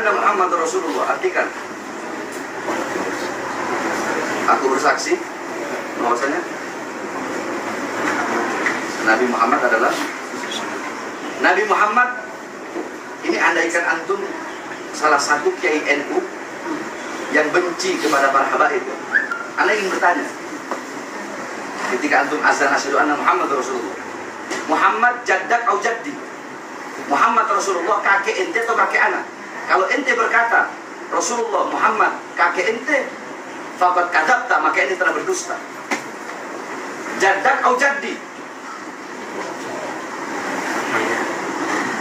anna Muhammad Rasulullah. Artikan, aku bersaksi bahwasanya Nabi Muhammad adalah Nabi Muhammad. Ini andaikan antum salah satu kiai NU yang benci kepada para habaib, anda ingin bertanya ketika antum azan asyhadu anna Muhammad Rasulullah, Muhammad jaddak atau jaddi, Muhammad Rasulullah kakek ente atau kakek anak? Kalau ente berkata Rasulullah Muhammad kakek ente, faqad kadzabta, maka ente telah berdusta. Jaddak atau jaddi?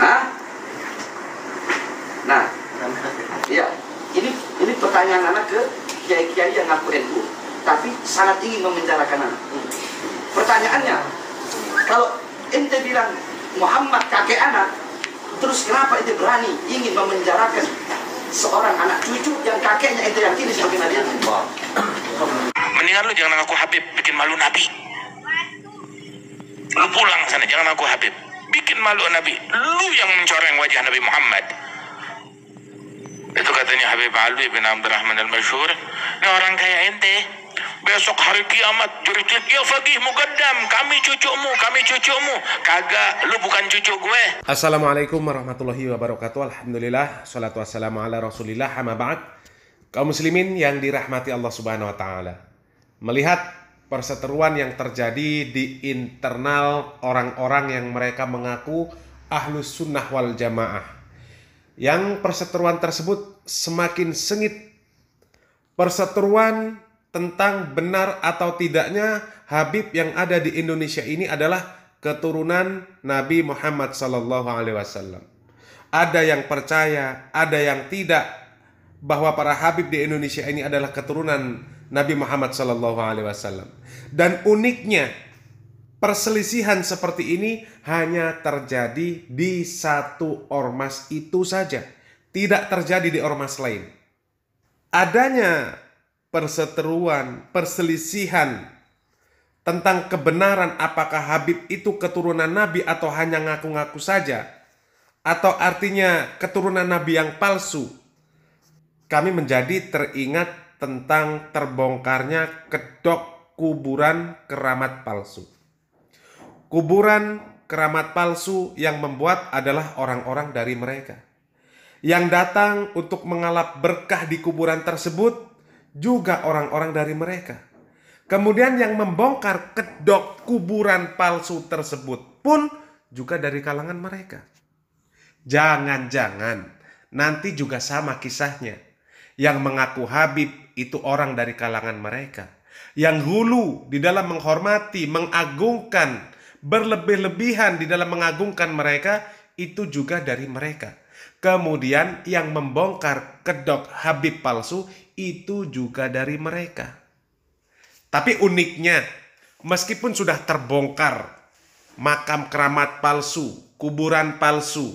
Hah? Nah, iya, ini pertanyaan anak ke kiai-kiai yang ngaku NU, tapi sangat ingin memenjarakan anak. Pertanyaannya, kalau ente bilang Muhammad kakek anak, terus kenapa ente berani ingin memenjarakan seorang anak cucu yang kakeknya ente yakini sebagai Nabi Allah? Mendingan lu jangan ngaku Habib, bikin malu Nabi. Lu pulang sana, jangan ngaku Habib, bikin malu Nabi. Lu yang mencoreng wajah Nabi Muhammad. Itu katanya Habib Alwi bin Abdurrahman al-Masyhur, ini orang kayak ente besok hari kiamat jerit-jerit ya faqih muqaddam, kami cucumu. Kagak, lu bukan cucu gue. Assalamualaikum warahmatullahi wabarakatuh. Alhamdulillah, salatu wassalamu ala rasulillah, amma ba'd. Kaum muslimin yang dirahmati Allah subhanahu wa ta'ala, melihat perseteruan yang terjadi di internal orang-orang yang mereka mengaku ahlus sunnah wal jamaah, yang perseteruan tersebut semakin sengit. Perseteruan tentang benar atau tidaknya Habib yang ada di Indonesia ini adalah keturunan Nabi Muhammad SAW. Ada yang percaya, ada yang tidak, bahwa para Habib di Indonesia ini adalah keturunan Nabi Muhammad SAW. Dan uniknya, perselisihan seperti ini hanya terjadi di satu ormas itu saja, tidak terjadi di ormas lain. Adanya perseteruan, perselisihan tentang kebenaran apakah Habib itu keturunan Nabi atau hanya ngaku-ngaku saja, atau artinya keturunan Nabi yang palsu, kami menjadi teringat tentang terbongkarnya kedok kuburan keramat palsu. Kuburan keramat palsu yang membuat adalah orang-orang dari mereka. Yang datang untuk mengalap berkah di kuburan tersebut juga orang-orang dari mereka. Kemudian yang membongkar kedok kuburan palsu tersebut pun juga dari kalangan mereka. Jangan-jangan nanti juga sama kisahnya. Yang mengaku Habib itu orang dari kalangan mereka. Yang hulu di dalam menghormati, mengagungkan, berlebih-lebihan di dalam mengagungkan mereka, itu juga dari mereka. Kemudian yang membongkar kedok Habib palsu itu juga dari mereka. Tapi uniknya, meskipun sudah terbongkar makam keramat palsu, kuburan palsu,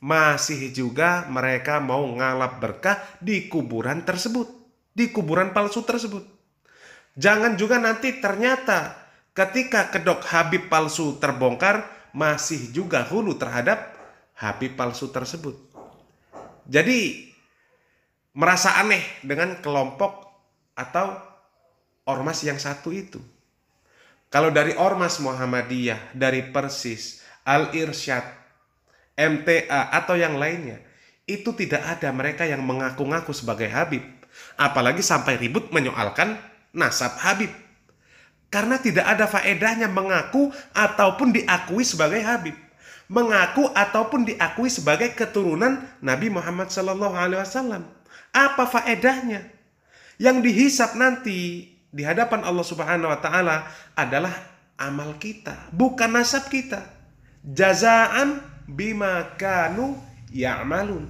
masih juga mereka mau ngalap berkah di kuburan tersebut, di kuburan palsu tersebut. Jangan juga nanti ternyata ketika kedok Habib palsu terbongkar, masih juga hulu terhadap Habib palsu tersebut. Jadi merasa aneh dengan kelompok atau ormas yang satu itu. Kalau dari ormas Muhammadiyah, dari Persis, Al-Irsyad, MTA atau yang lainnya, itu tidak ada mereka yang mengaku-ngaku sebagai Habib. Apalagi sampai ribut menyoalkan nasab Habib. Karena tidak ada faedahnya mengaku ataupun diakui sebagai Habib. Mengaku ataupun diakui sebagai keturunan Nabi Muhammad SAW. Apa faedahnya? Yang dihisap nanti di hadapan Allah Subhanahu wa Ta'ala adalah amal kita, bukan nasab kita. Jazaan bima kanu ya'malun.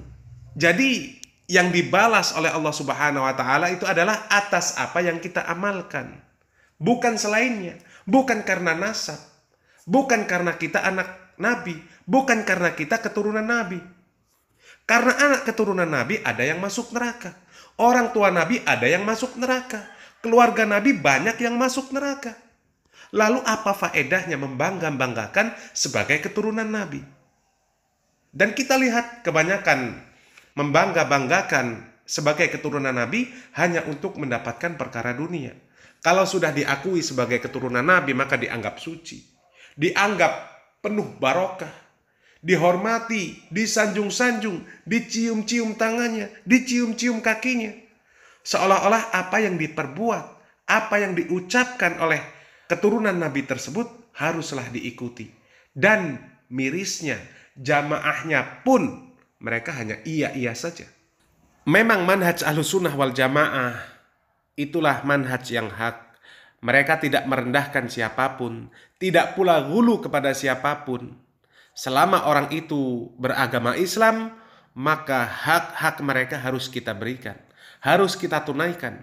Jadi yang dibalas oleh Allah Subhanahu wa Ta'ala itu adalah atas apa yang kita amalkan, bukan selainnya. Bukan karena nasab, bukan karena kita anak Nabi, bukan karena kita keturunan Nabi. Karena anak keturunan Nabi ada yang masuk neraka, orang tua Nabi ada yang masuk neraka, keluarga Nabi banyak yang masuk neraka. Lalu apa faedahnya membangga-banggakan sebagai keturunan Nabi? Dan kita lihat kebanyakan membangga-banggakan sebagai keturunan Nabi hanya untuk mendapatkan perkara dunia. Kalau sudah diakui sebagai keturunan Nabi, maka dianggap suci, dianggap penuh barokah, dihormati, disanjung-sanjung, dicium-cium tangannya, dicium-cium kakinya. Seolah-olah apa yang diperbuat, apa yang diucapkan oleh keturunan Nabi tersebut haruslah diikuti. Dan mirisnya, jamaahnya pun mereka hanya iya-iya saja. Memang manhaj Ahlussunnah wal Jamaah itulah manhaj yang hak. Mereka tidak merendahkan siapapun, tidak pula ghulu kepada siapapun. Selama orang itu beragama Islam, maka hak-hak mereka harus kita berikan, harus kita tunaikan.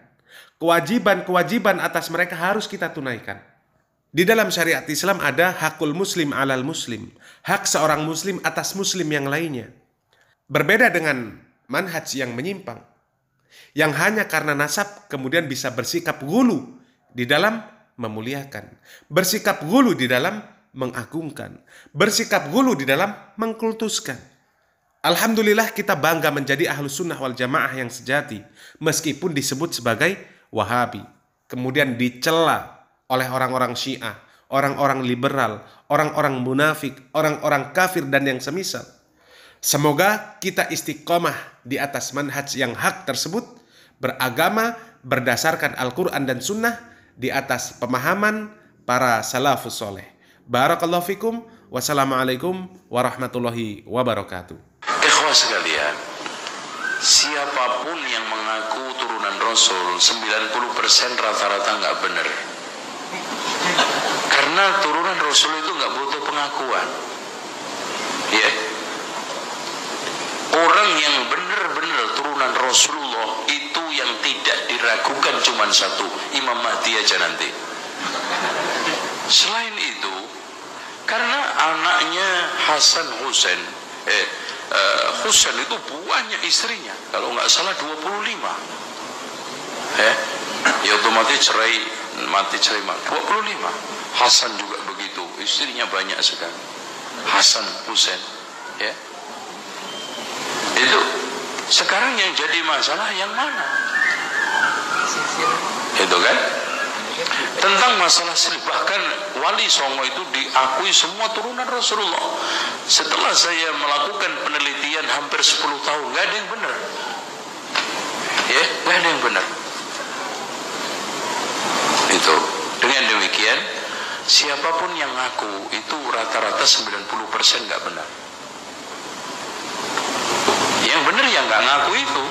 Kewajiban-kewajiban atas mereka harus kita tunaikan. Di dalam syariat Islam ada hakul muslim alal muslim, hak seorang muslim atas muslim yang lainnya. Berbeda dengan manhaj yang menyimpang, yang hanya karena nasab kemudian bisa bersikap ghulu di dalam memuliakan, bersikap ghulu di dalam mengagungkan, bersikap ghulu di dalam mengkultuskan. Alhamdulillah kita bangga menjadi Ahlussunnah wal Jamaah yang sejati, meskipun disebut sebagai Wahabi, kemudian dicela oleh orang-orang Syiah, orang-orang liberal, orang-orang munafik, orang-orang kafir dan yang semisal. Semoga kita istiqomah di atas manhaj yang hak tersebut, beragama berdasarkan Al-Quran dan Sunnah di atas pemahaman para salafus soleh. Barakallahu fikum, wassalamualaikum warahmatullahi wabarakatuh. Ikhwah sekalian, siapapun yang mengaku turunan Rasul 90% rata-rata nggak benar. Karena turunan Rasul itu nggak butuh pengakuan. Ya. Orang yang benar-benar turunan Rasulullah itu yang tidak diragukan cuma satu, Imam Mahdi aja nanti. Selain itu, karena anaknya Hasan Husain, Husain itu banyak istrinya, kalau nggak salah 25. Ya otomatis mati cerai 25. Hasan juga begitu, istrinya banyak sekali. Hasan Husain, ya. Itu sekarang yang jadi masalah yang mana? Itu kan? Tentang masalah silih, bahkan Wali Songo itu diakui semua turunan Rasulullah. Setelah saya melakukan penelitian hampir 10 tahun, nggak ada yang benar. Ya, nggak ada yang benar. Itu. Dengan demikian, siapapun yang ngaku itu rata-rata 90% nggak benar. Yang benar yang nggak ngaku itu,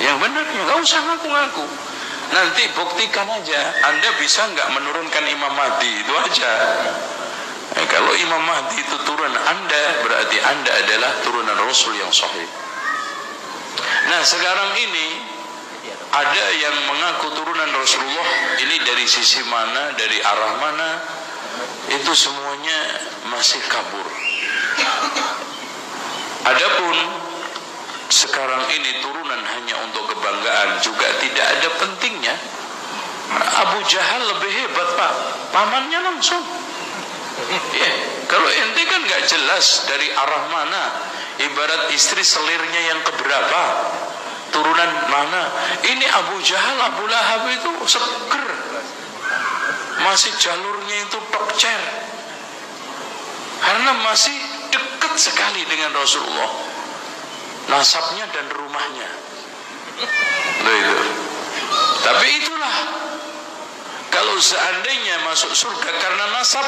yang benar ya nggak usah ngaku-ngaku. Nanti buktikan aja, Anda bisa nggak menurunkan Imam Mahdi, itu aja. Kalau Imam Mahdi itu turun Anda, berarti Anda adalah turunan Rasul yang sahih. Nah sekarang ini ada yang mengaku turunan Rasulullah, ini dari sisi mana, dari arah mana, itu semuanya masih kabur. Adapun sekarang ini turunan hanya untuk kebanggaan, juga tidak ada pentingnya. Abu Jahal lebih hebat Pak, pamannya langsung. Ya, kalau ente kan nggak jelas dari arah mana, ibarat istri selirnya yang keberapa, turunan mana. Ini Abu Jahal, Abu Lahab itu seger, masih jalurnya itu tokcer, karena masih dekat sekali dengan Rasulullah, nasabnya dan rumahnya. Itu. Tapi itulah, kalau seandainya masuk surga karena nasab,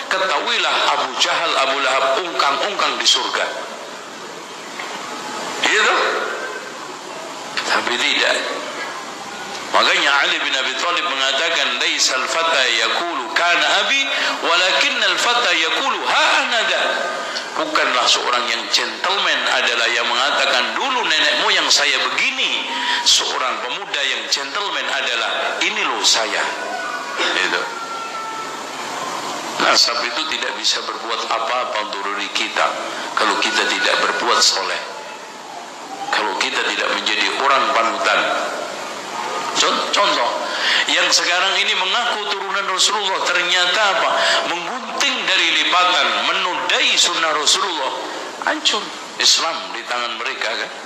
ketahuilah Abu Jahal, Abu Lahab ungkang-ungkang di surga. Gitu. Tapi tidak. Makanya Ali bin Abi Thalib mengatakan, laisal fata yaqulu kana abi, walakinnal fata yaqulu ha anada. Bukanlah seorang yang gentleman adalah yang mengatakan dulu nenek moyang saya begini. Seorang pemuda yang gentleman adalah ini loh saya. Itu. Nasab itu tidak bisa berbuat apa-apa untuk diri kita kalau kita tidak berbuat soleh, kalau kita tidak menjadi orang panutan. Contoh, yang sekarang ini mengaku turunan Rasulullah ternyata apa? Menggunting dari lipatan, menodai sunnah Rasulullah. Hancur Islam di tangan mereka kan?